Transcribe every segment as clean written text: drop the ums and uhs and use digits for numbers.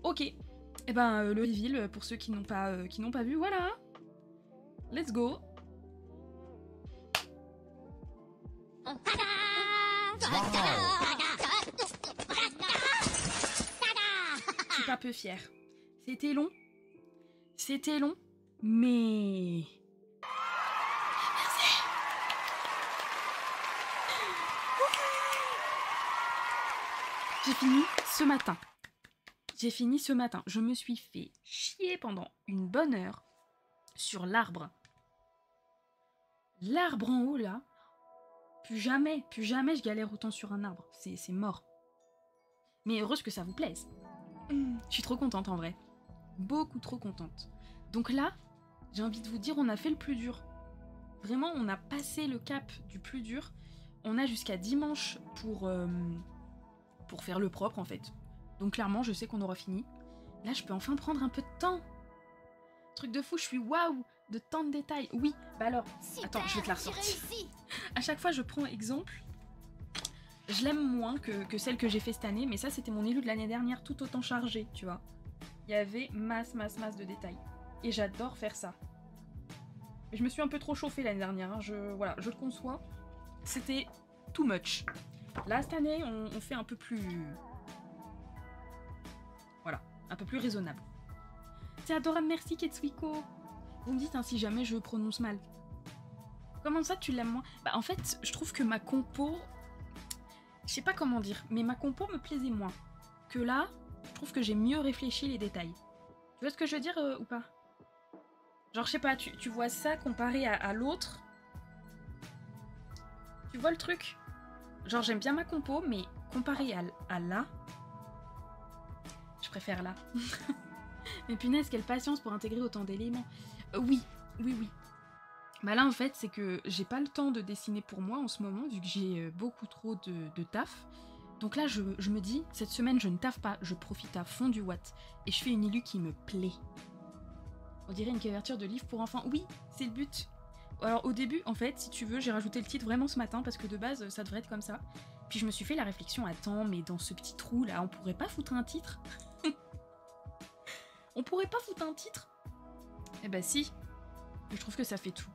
Ok. Et ben le reveal pour ceux qui n'ont pas vu, voilà. Let's go. Je suis pas peu fière. C'était long. C'était long, mais... J'ai fini ce matin. Je me suis fait chier pendant une bonne heure sur l'arbre. L'arbre en haut, là. Plus jamais je galère autant sur un arbre. C'est mort. Mais heureuse que ça vous plaise. Je suis trop contente en vrai. Beaucoup trop contente. Donc là, j'ai envie de vous dire, on a fait le plus dur. Vraiment, on a passé le cap du plus dur. On a jusqu'à dimanche pour faire le propre en fait. Donc clairement, je sais qu'on aura fini. Là, je peux enfin prendre un peu de temps. Truc de fou, je suis waouh de tant de détails. Oui, bah alors, super, attends, je vais te la ressortir. À chaque fois, je prends exemple. Je l'aime moins que celle que j'ai fait cette année, mais ça, c'était mon élu de l'année dernière, tout autant chargé, tu vois. Il y avait masse de détails. Et j'adore faire ça. Mais je me suis un peu trop chauffée l'année dernière, hein. Je le conçois. C'était too much. Là, cette année, on fait un peu plus... Voilà, un peu plus raisonnable. C'est adorable, merci Ketsuiko. Vous me dites hein, si jamais je prononce mal. Comment ça, tu l'aimes moins? Bah en fait, je trouve que ma compo... Je sais pas comment dire, mais ma compo me plaisait moins. Que là, je trouve que j'ai mieux réfléchi les détails. Tu vois ce que je veux dire ou pas? Genre, je sais pas, tu vois ça comparé à l'autre. Tu vois le truc? Genre, j'aime bien ma compo, mais comparé à là, je préfère là. Mais punaise, quelle patience pour intégrer autant d'éléments. Oui. Bah là, en fait, c'est que j'ai pas le temps de dessiner pour moi en ce moment, vu que j'ai beaucoup trop de taf. Donc là, je me dis, cette semaine, je ne taffe pas, je profite à fond du Watt. Et je fais une illu qui me plaît. On dirait une couverture de livre pour enfants. Oui, c'est le but. Alors au début, en fait, si tu veux, j'ai rajouté le titre vraiment ce matin, parce que de base, ça devrait être comme ça. Puis je me suis fait la réflexion, attends, mais dans ce petit trou là, on pourrait pas foutre un titre? On pourrait pas foutre un titre? Eh ben si, je trouve que ça fait tout.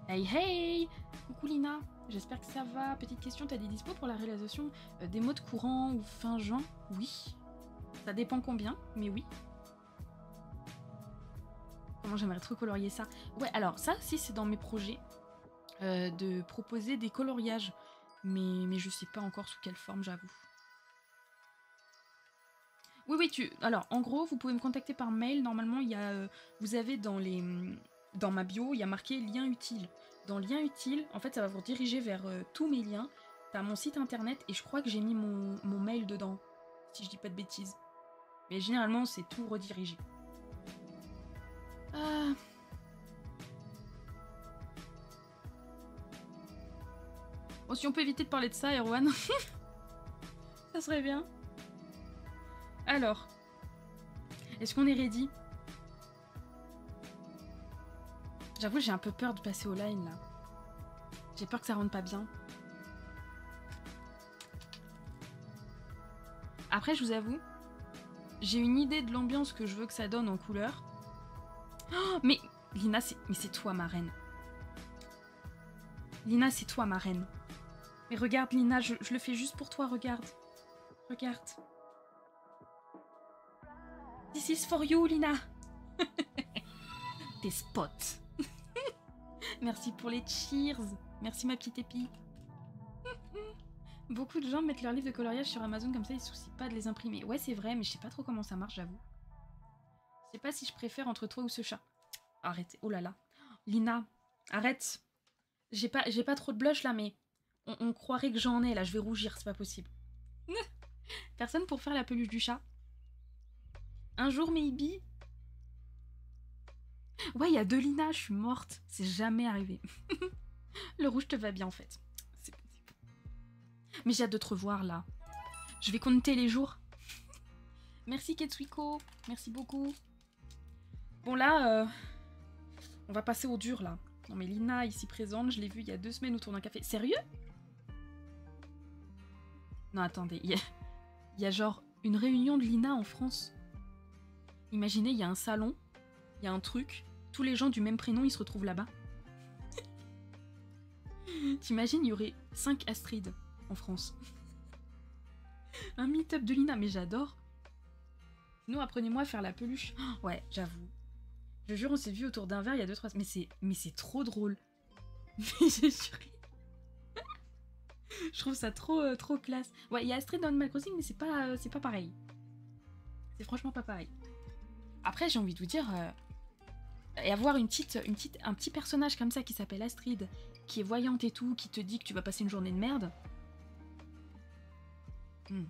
Hey, coucou Lina, j'espère que ça va. Petite question, t'as des dispos pour la réalisation des mots de courant ou fin juin? Oui. Ça dépend combien, mais oui. Comment j'aimerais trop colorier ça. Ouais, alors ça, si c'est dans mes projets, de proposer des coloriages. Mais je sais pas encore sous quelle forme, j'avoue. Oui, alors, en gros, vous pouvez me contacter par mail. Normalement, il y a... vous avez dans ma bio, il y a marqué lien utile. Dans lien utile, en fait, ça va vous rediriger vers tous mes liens. T'as mon site internet et je crois que j'ai mis mon mail dedans, si je dis pas de bêtises. Mais généralement, c'est tout redirigé. Bon, si on peut éviter de parler de ça, Erwan, ça serait bien. Alors, est-ce qu'on est ready? J'avoue, j'ai un peu peur de passer au line, là. J'ai peur que ça rentre pas bien. Après, je vous avoue, j'ai une idée de l'ambiance que je veux que ça donne en couleur. Oh, mais Lina, c'est toi, ma reine. Lina, c'est toi, ma reine. Mais regarde, Lina, je le fais juste pour toi, regarde. Regarde. This is for you, Lina. Tes spots. Merci pour les cheers. Merci, ma petite épi. Beaucoup de gens mettent leurs livres de coloriage sur Amazon, comme ça ils se soucient pas de les imprimer. Ouais, c'est vrai, mais je sais pas trop comment ça marche, j'avoue. Je sais pas si je préfère entre toi ou ce chat. Arrêtez, oh là là. Lina, arrête. J'ai pas trop de blush là, mais on croirait que j'en ai là, je vais rougir, c'est pas possible. Personne pour faire la peluche du chat? Un jour, maybe. Ouais, il y a 2 Lina, je suis morte. C'est jamais arrivé. Le rouge te va bien en fait. Mais j'ai hâte de te revoir là. Je vais compter les jours. Merci Ketsuiko, merci beaucoup. Bon là, on va passer au dur là. Non mais Lina ici présente, je l'ai vue il y a 2 semaines autour d'un café. Sérieux? Non attendez, il y a genre une réunion de Lina en France. Imaginez, il y a un salon, il y a un truc, tous les gens du même prénom, ils se retrouvent là-bas. T'imagines, il y aurait 5 Astrid en France. Un meet-up de Lina, mais j'adore. Sinon, apprenez-moi à faire la peluche. Oh, ouais, j'avoue. Je jure, on s'est vu autour d'un verre il y a 2-3 semaines. Mais c'est trop drôle. Mais j'ai juré. Je trouve ça trop classe. Ouais, il y a Astrid dans Animal Crossing, mais c'est pas pareil. C'est franchement pas pareil. Après, j'ai envie de vous dire... et avoir un petit personnage comme ça qui s'appelle Astrid, qui est voyante et tout, qui te dit que tu vas passer une journée de merde. Je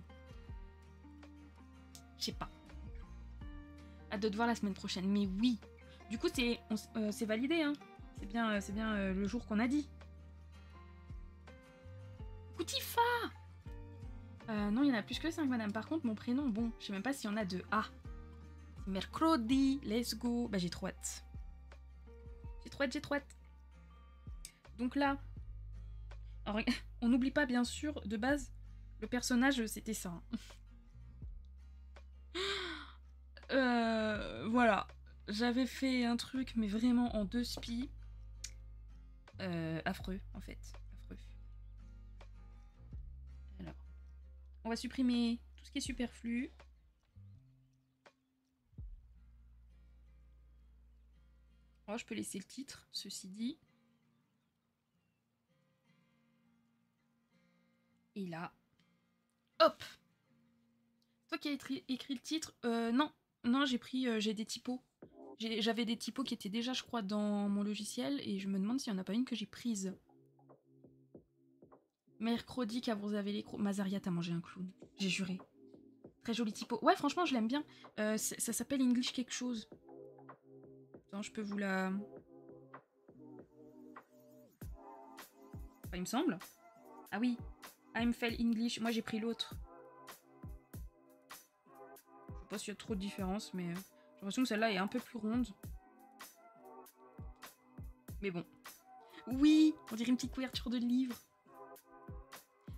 sais pas. Hâte de te voir la semaine prochaine. Mais oui. Du coup, c'est validé, hein. C'est bien le jour qu'on a dit. Coutifa. Non, il y en a plus que 5, madame. Par contre, mon prénom, bon, je sais même pas s'il y en a de A. Mercredi, let's go. Bah, j'ai trop hâte. J'ai trop hâte. Donc là, alors, on n'oublie pas, bien sûr, de base, le personnage, c'était ça. Voilà. J'avais fait un truc, mais vraiment en 2 spies. Affreux, en fait. Affreux. Alors, on va supprimer tout ce qui est superflu. Alors, je peux laisser le titre, ceci dit. Et là, hop! Toi qui as écrit le titre, non, j'ai des typos. J'avais des typos qui étaient déjà, je crois, dans mon logiciel, et je me demande s'il n'y en a pas une que j'ai prise. Mercredi, car vous avez les crocs. Mazaria, t'as mangé un clown. J'ai juré. Très joli typo. Ouais, franchement, je l'aime bien. Ça s'appelle English quelque chose. Attends, je peux vous la... Enfin, il me semble. Ah oui. I'm Fell English. Moi, j'ai pris l'autre. Je sais pas s'il y a trop de différence, mais j'ai l'impression que celle-là est un peu plus ronde. Mais bon. Oui, on dirait une petite couverture de livre.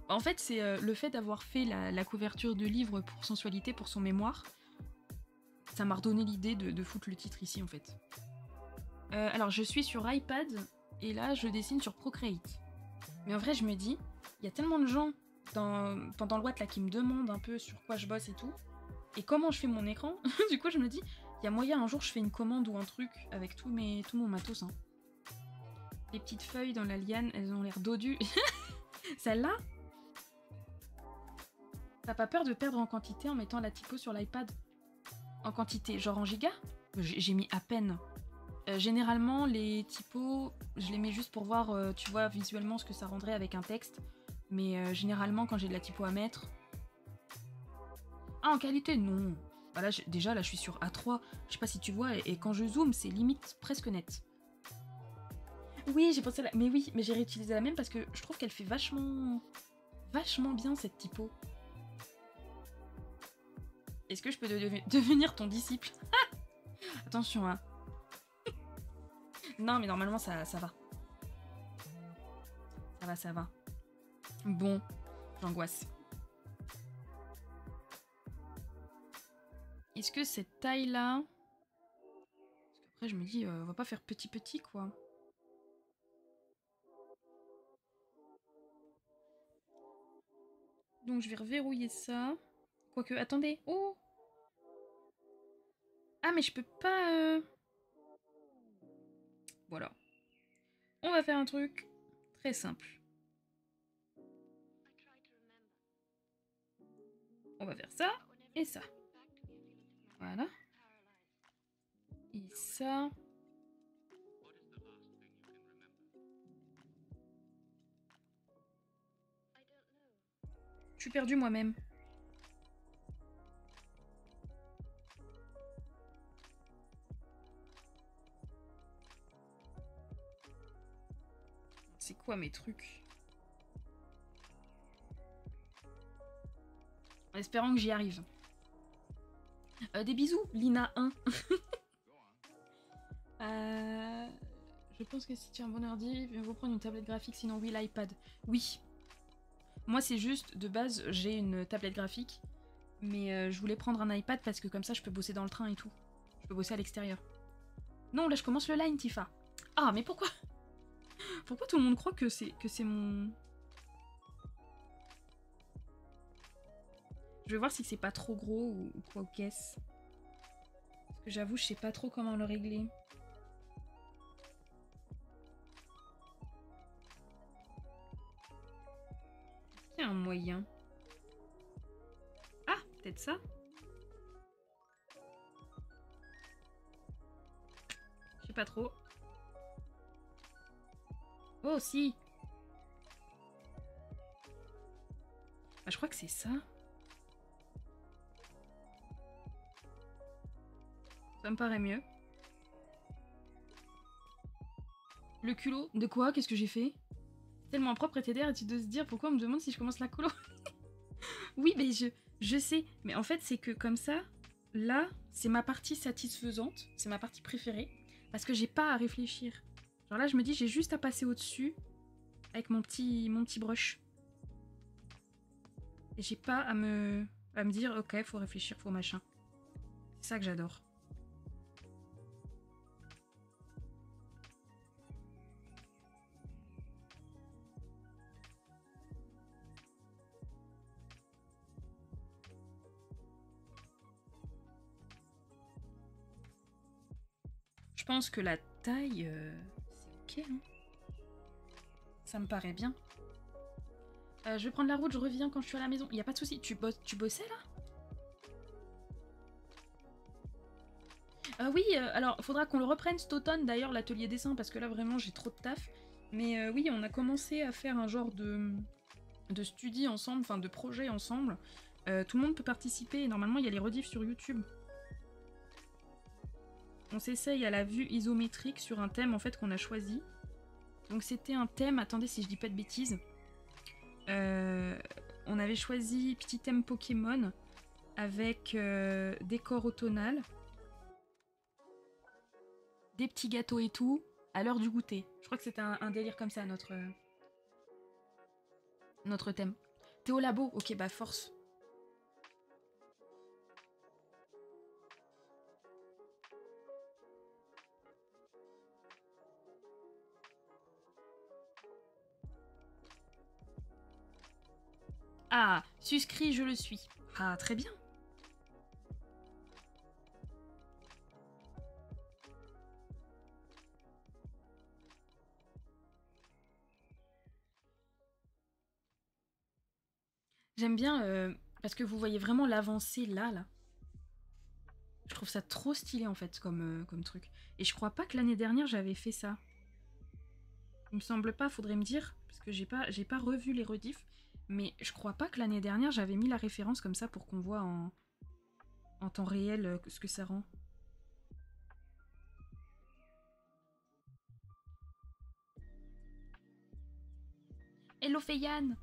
En fait, c'est le fait d'avoir fait la couverture de livre pour Sensualité, pour son mémoire. Ça m'a redonné l'idée de foutre le titre ici, en fait. Alors, je suis sur iPad, et là, je dessine sur Procreate. Mais en vrai, je me dis, il y a tellement de gens pendant le Watt là qui me demandent un peu sur quoi je bosse et tout, et comment je fais mon écran. Du coup, je me dis, il y a moyen un jour je fais une commande ou un truc avec tout mon matos. Hein. Les petites feuilles dans la liane, elles ont l'air dodues. Celle-là, t'as pas peur de perdre en quantité en mettant la typo sur l'iPad? En quantité, genre en giga? J'ai mis à peine. Généralement, les typos, je les mets juste pour voir, tu vois, visuellement ce que ça rendrait avec un texte. Mais généralement, quand j'ai de la typo à mettre... Ah, en qualité, non. Bah là, déjà, là, je suis sur A3. Je sais pas si tu vois, et quand je zoome, c'est limite presque net. Oui, j'ai pensé à la... Mais oui, mais j'ai réutilisé la même parce que je trouve qu'elle fait vachement bien, cette typo. Est-ce que je peux devenir ton disciple? Attention, hein. Non, mais normalement, ça va. Ça va. Bon, j'angoisse. Est-ce que cette taille-là... Parce qu'après, je me dis, on va pas faire petit, quoi. Donc, je vais reverrouiller ça. Quoique, attendez. Oh! Ah, mais je peux pas... Voilà. On va faire un truc très simple. On va faire ça et ça. Voilà. Et ça. Je suis perdue moi-même. C'est quoi mes trucs? En espérant que j'y arrive. Des bisous, Lina 1. Je pense que si tu as un bon ordi, viens vous prendre une tablette graphique, sinon oui, l'iPad. Oui. Moi, c'est juste, de base, j'ai une tablette graphique, mais je voulais prendre un iPad parce que comme ça, je peux bosser dans le train et tout. Je peux bosser à l'extérieur. Non, là je commence le line, Tifa. Ah, mais pourquoi? Pourquoi tout le monde croit que c'est mon... Je vais voir si c'est pas trop gros ou quoi ou qu'est-ce. Parce que j'avoue, je sais pas trop comment le régler. Il y a un moyen. Ah, peut-être ça? Je sais pas trop. Oh, si! Ah, je crois que c'est ça. Ça me paraît mieux. Le culot? De quoi? Qu'est-ce que j'ai fait? Tellement propre et TDR, et de se dire pourquoi on me demande si je commence la colo. Oui, mais je sais. Mais en fait, c'est que comme ça, là, c'est ma partie satisfaisante. C'est ma partie préférée. Parce que j'ai pas à réfléchir. Genre là, je me dis, j'ai juste à passer au-dessus avec mon petit brush. Et j'ai pas à me dire, ok, faut réfléchir, faut machin. C'est ça que j'adore. Je pense que la taille, c'est ok. Hein. Ça me paraît bien. Je vais prendre la route, je reviens quand je suis à la maison. Y a pas de souci. Tu bossais là? Oui, alors faudra qu'on le reprenne cet automne d'ailleurs, l'atelier dessin, parce que là vraiment j'ai trop de taf. Mais oui, on a commencé à faire un genre de study ensemble, enfin de projet ensemble. Tout le monde peut participer et normalement il y a les rediffs sur YouTube. On s'essaye à la vue isométrique sur un thème en fait qu'on a choisi. Donc c'était un thème, attendez si je dis pas de bêtises. On avait choisi petit thème Pokémon avec décor automnal, des petits gâteaux et tout, à l'heure du goûter. Je crois que c'était un délire comme ça, notre thème. T'es au labo? Ok, bah force. Ah, suscrit, je le suis. Ah, très bien. J'aime bien, parce que vous voyez vraiment l'avancée là. Je trouve ça trop stylé en fait comme truc. Et je crois pas que l'année dernière j'avais fait ça. Il me semble pas, faudrait me dire, parce que j'ai pas revu les rediffs, mais je crois pas que l'année dernière j'avais mis la référence comme ça pour qu'on voit en temps réel ce que ça rend. Hello Feiyan!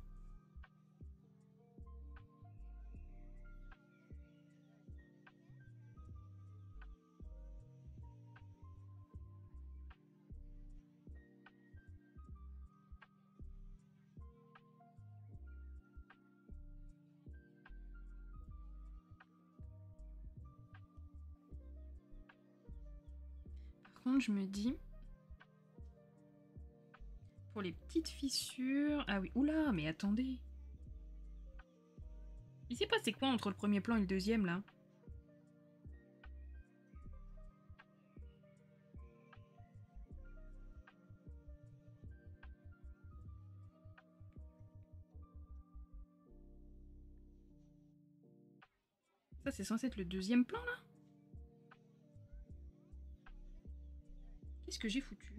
Par contre, je me dis, pour les petites fissures... Ah oui, oula, mais attendez. Il s'est passé quoi entre le premier plan et le deuxième, là? Ça, c'est censé être le deuxième plan, là? Qu'est-ce que j'ai foutu?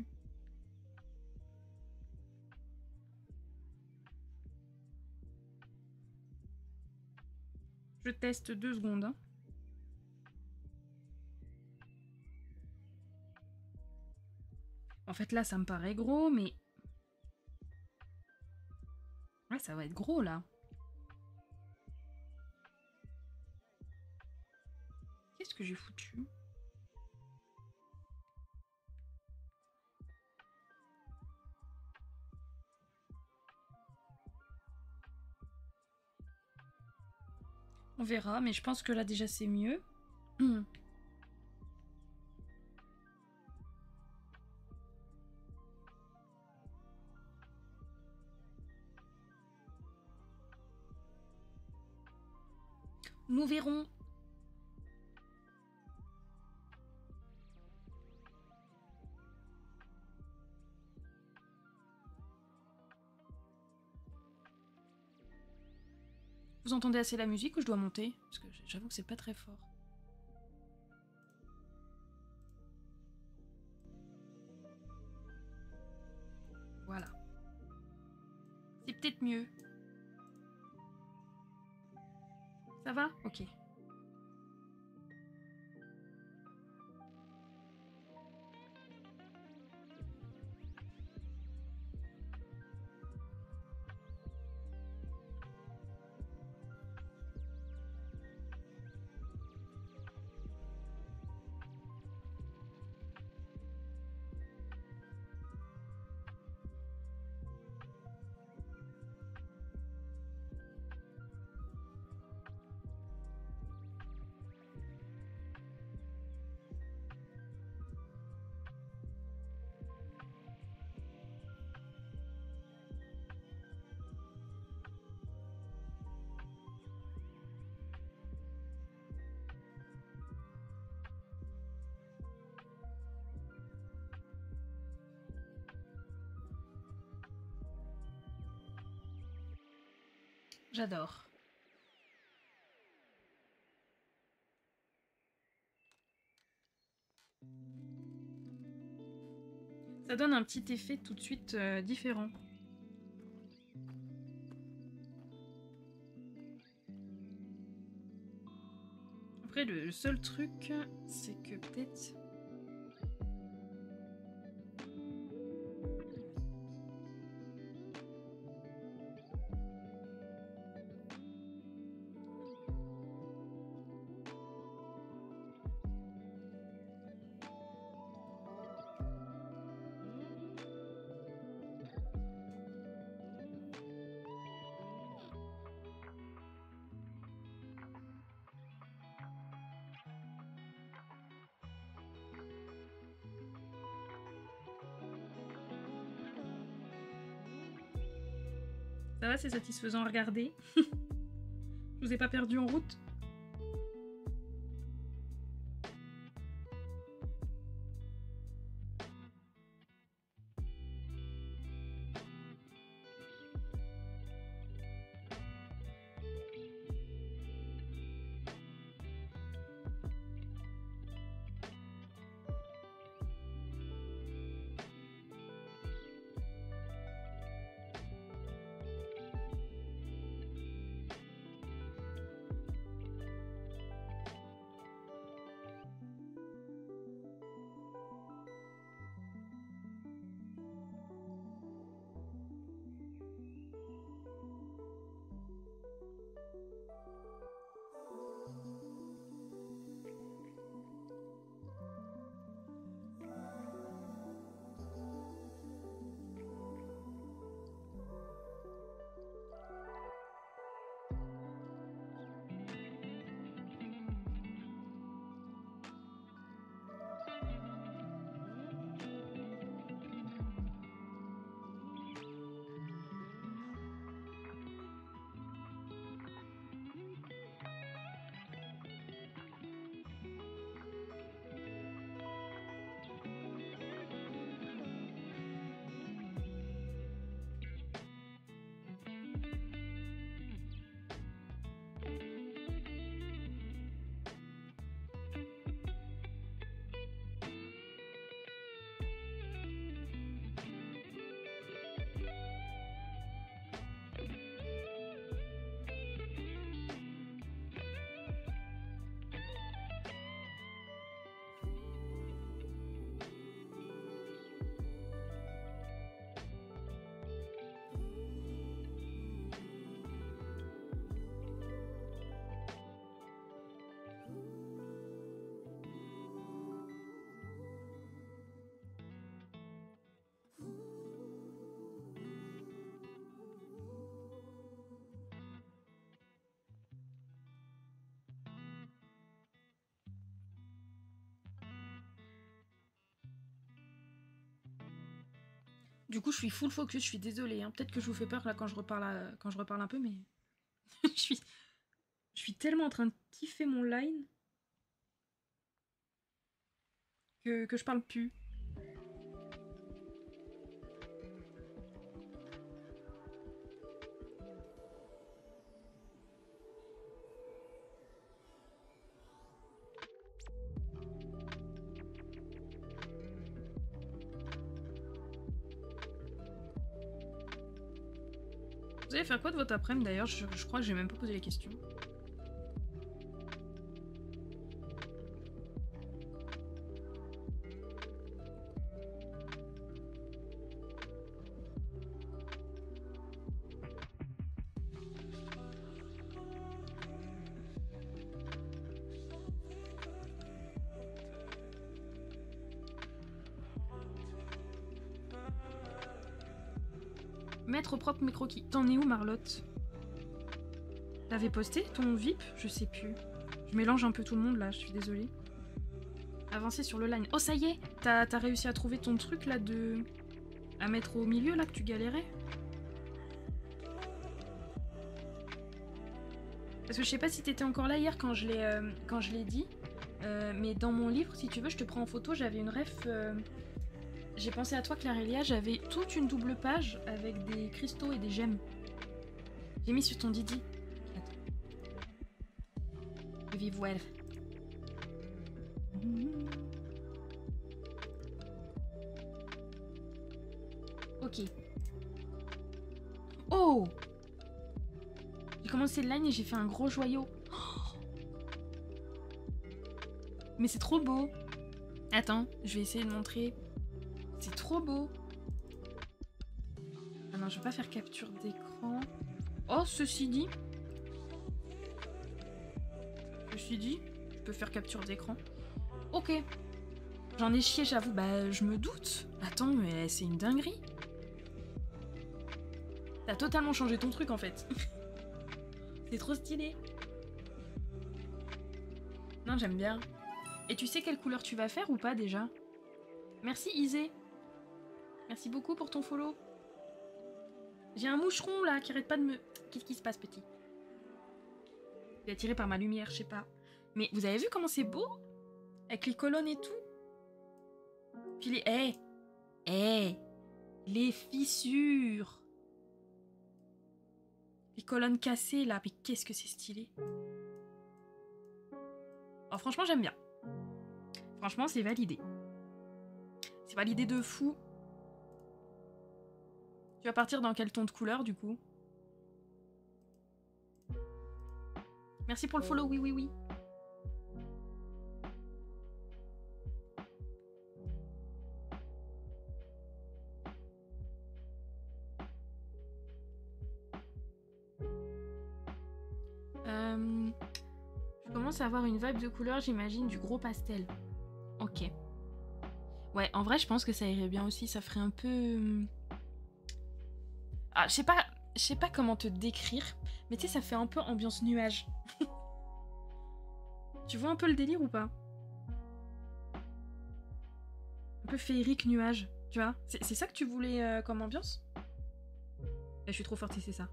Je teste 2 secondes, hein. En fait, là, ça me paraît gros, mais... Ouais, ça va être gros, là. Qu'est-ce que j'ai foutu? On verra, mais je pense que là, déjà, c'est mieux. Nous verrons. Vous entendez assez la musique ou je dois monter? Parce que j'avoue que c'est pas très fort. Voilà. C'est peut-être mieux. Ça va? Ok. J'adore. Ça donne un petit effet tout de suite différent. Après, le seul truc, c'est que peut-être... Ça va, c'est satisfaisant à regarder. Je vous ai pas perdu en route? Du coup, je suis full focus, je suis désolée. Hein. Peut-être que je vous fais peur là quand je reparle un peu, mais je suis Je suis tellement en train de kiffer mon line que je parle plus. Vous allez faire quoi de votre après-midi d'ailleurs? Je crois que j'ai même pas posé les questions. Mettre au propre mes croquis. T'en es où, Marlotte? T'avais posté ton VIP? Je sais plus. Je mélange un peu tout le monde là, je suis désolée. Avancer sur le line. Oh, ça y est! T'as réussi à trouver ton truc là de... à mettre au milieu là que tu galérais? Parce que je sais pas si t'étais encore là hier quand je l'ai dit. Mais dans mon livre, si tu veux, je te prends en photo, j'avais une ref... J'ai pensé à toi, Clarélia, j'avais toute une double page avec des cristaux et des gemmes. J'ai mis sur ton Didi. Je vais voir. Ok. Oh! J'ai commencé le line et j'ai fait un gros joyau. Oh, mais c'est trop beau. Attends, je vais essayer de montrer. C'est trop beau. Ah non, je vais pas faire capture d'écran. Oh, ceci dit, je peux faire capture d'écran. Ok. J'en ai chié, j'avoue. Bah, je me doute. Attends, mais c'est une dinguerie. T'as totalement changé ton truc, en fait. C'est trop stylé. Non, j'aime bien. Et tu sais quelle couleur tu vas faire ou pas, déjà? Merci, Isée. Merci beaucoup pour ton follow. J'ai un moucheron, là, qui arrête pas de me... Qu'est-ce qui se passe, petit? Il est attiré par ma lumière, je sais pas. Mais vous avez vu comment c'est beau? Avec les colonnes et tout. Puis les... les fissures. Les colonnes cassées, là. Mais qu'est-ce que c'est stylé. Oh, franchement, j'aime bien. Franchement, c'est validé. C'est validé de fou. Tu vas partir dans quel ton de couleur, du coup? Merci pour le follow, oui, oui, oui. Je commence à avoir une vibe de couleur, j'imagine, du gros pastel. Ok. Ouais, en vrai, je pense que ça irait bien aussi. Ça ferait un peu... Ah, je sais pas comment te décrire, mais tu sais, ça fait un peu ambiance nuage. Tu vois un peu le délire ou pas? Un peu féerique nuage, tu vois? C'est ça que tu voulais comme ambiance? Je suis trop forte si c'est ça.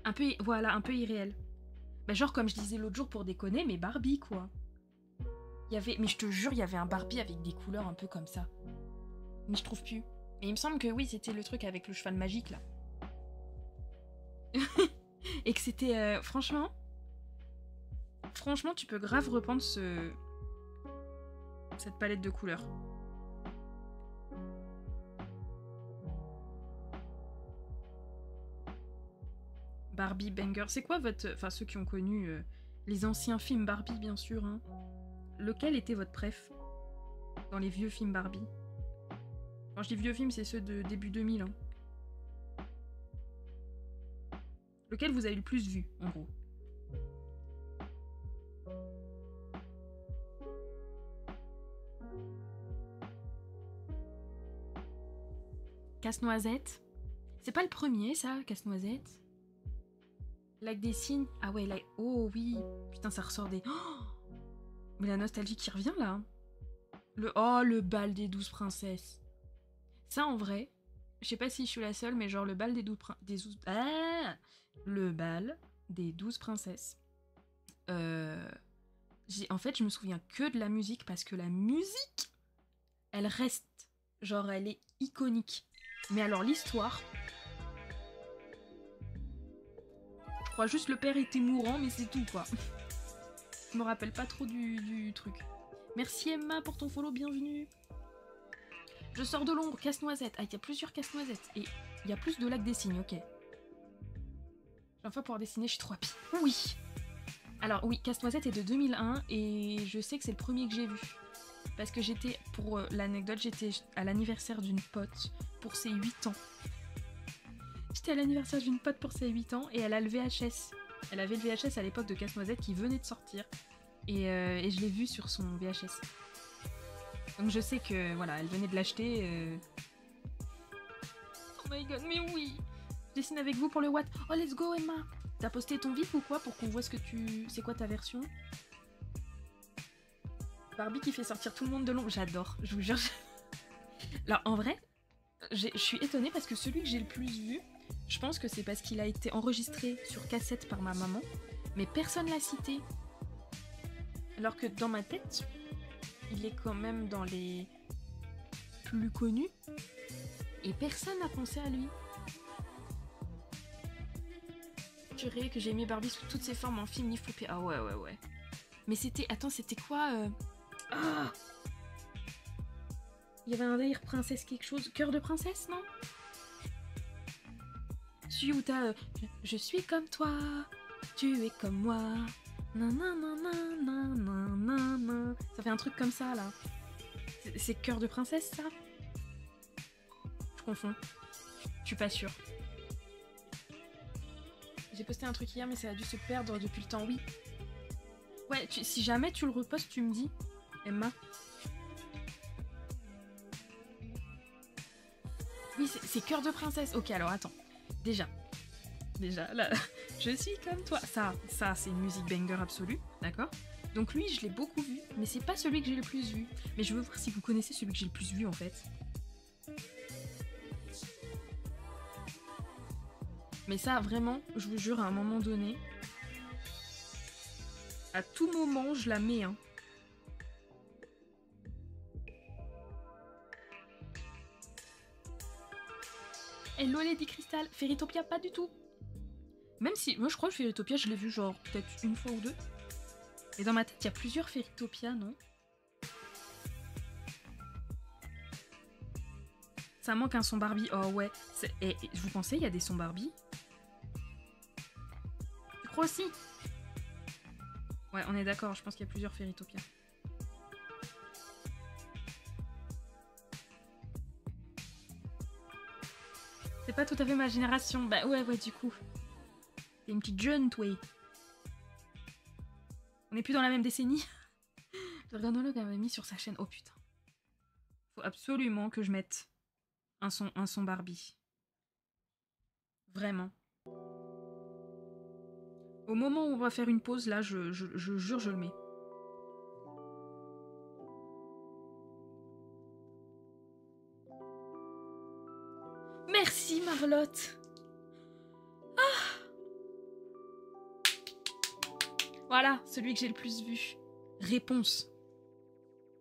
Un peu, voilà, un peu irréel. Bah, genre comme je disais l'autre jour pour déconner, mais Barbie, quoi. Il y avait, mais je te jure, il y avait un Barbie avec des couleurs un peu comme ça. Mais je trouve plus. Mais il me semble que oui, c'était le truc avec le cheval magique, là. Et que c'était... franchement, tu peux grave reprendre cette palette de couleurs. Barbie banger. C'est quoi votre... Enfin, ceux qui ont connu les anciens films Barbie, bien sûr. Hein. Lequel était votre préf dans les vieux films Barbie? Quand je dis vieux films, c'est ceux de début 2000. Hein. Lequel vous avez le plus vu, en gros? Casse-noisette. C'est pas le premier, ça, Casse-noisette? Lac des Cygnes. Ah ouais, là... Oh oui. Putain, ça ressort des... Oh, mais la nostalgie qui revient, là. Le bal des 12 princesses. Ça, en vrai, Je sais pas si je suis la seule, mais genre le bal des 12 le bal des 12 princesses. En fait, je me souviens que de la musique parce que la musique, elle reste. Genre, elle est iconique. Mais alors, l'histoire... Je crois juste le père était mourant, mais c'est tout, quoi. Je me rappelle pas trop du truc. Merci Emma pour ton follow, bienvenue. Je sors de l'ombre, casse-noisette. Ah, il y a plusieurs casse-noisettes. Et il y a plus de lacs des signes, ok. J'ai enfin pouvoir dessiner, je suis trop happy. Oui. Alors oui, Casse-Noisette est de 2001 et je sais que c'est le premier que j'ai vu. Parce que j'étais, pour l'anecdote, j'étais à l'anniversaire d'une pote pour ses 8 ans. J'étais à l'anniversaire d'une pote pour ses 8 ans et elle a le VHS. Elle avait le VHS à l'époque de Casse-Noisette qui venait de sortir. Et je l'ai vu sur son VHS. Donc je sais que, voilà, elle venait de l'acheter. Oh my god, mais oui! Je dessine avec vous pour le Watt. Oh, let's go, Emma! T'as posté ton vif ou quoi pour qu'on voit ce que tu... C'est quoi ta version? Barbie qui fait sortir tout le monde de l'ombre. J'adore, je vous jure. Alors, en vrai, je suis étonnée parce que celui que j'ai le plus vu, je pense que c'est parce qu'il a été enregistré sur cassette par ma maman, mais personne l'a cité. Alors que dans ma tête, il est quand même dans les plus connus et personne n'a pensé à lui. Que j'ai aimé Barbie sous toutes ses formes en film ni flippé. Ah ouais. Mais c'était... Attends, c'était quoi Ah, il y avait un délire princesse quelque chose. Cœur de princesse, non? Celui où t'as... je suis comme toi, tu es comme moi. Nanana. Ça fait un truc comme ça, là. C'est Cœur de princesse, ça? Je confonds. Je suis pas sûre. J'ai posté un truc hier, mais ça a dû se perdre depuis le temps, oui. Ouais, si jamais tu le repostes, tu me dis, Emma. Oui, c'est Cœur de princesse. Ok, alors attends. Déjà, là, je suis comme toi. Ça c'est une musique banger absolue, d'accord? Donc lui, je l'ai beaucoup vu, mais c'est pas celui que j'ai le plus vu. Mais je veux voir si vous connaissez celui que j'ai le plus vu, en fait. Mais ça, vraiment, je vous jure, à un moment donné, à tout moment, je la mets, hein. Hello Lady Crystal, Fairytopia, pas du tout. Même si, moi je crois que Fairytopia, je l'ai vu genre peut-être une fois ou deux. Et dans ma tête, il y a plusieurs Fairytopia, non? Ça manque un son Barbie, oh ouais. Et vous pensez, il y a des sons Barbie? Tu crois aussi? Ouais, on est d'accord, je pense qu'il y a plusieurs Fairytopia. C'est pas tout à fait ma génération. Bah ouais, du coup. T'es une petite jeune, toi. On n'est plus dans la même décennie. Le granologue avait mis sur sa chaîne. Oh putain. Faut absolument que je mette un son Barbie. Vraiment. Au moment où on va faire une pause, là, je jure, je le mets. Merci, Marlotte. Ah, voilà, celui que j'ai le plus vu. Réponse.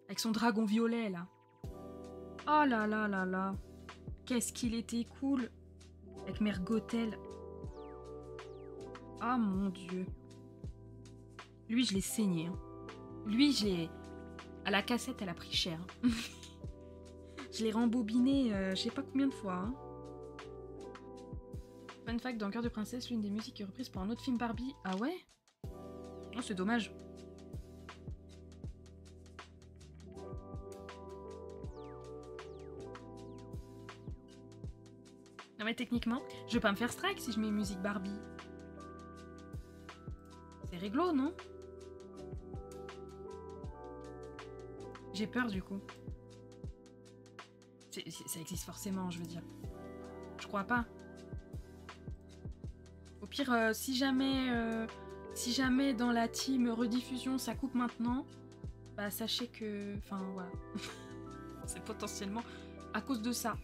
Avec son dragon violet, là. Oh là là là là. Qu'est-ce qu'il était cool. Avec Mère Gothel. Ah mon dieu. Lui, je l'ai saigné. Hein. Lui, je l'ai... À la cassette, elle a pris cher. Je l'ai rembobiné je sais pas combien de fois. Hein. Fun fact, dans Cœur de princesse, l'une des musiques est reprise pour un autre film Barbie. Ah ouais? Oh, c'est dommage. Non mais techniquement, je vais pas me faire strike si je mets musique Barbie. C'est réglo, non? J'ai peur du coup. Ça existe forcément, je veux dire. Je crois pas. Au pire, si jamais dans la team rediffusion ça coupe maintenant, bah sachez que... Enfin voilà. C'est potentiellement à cause de ça.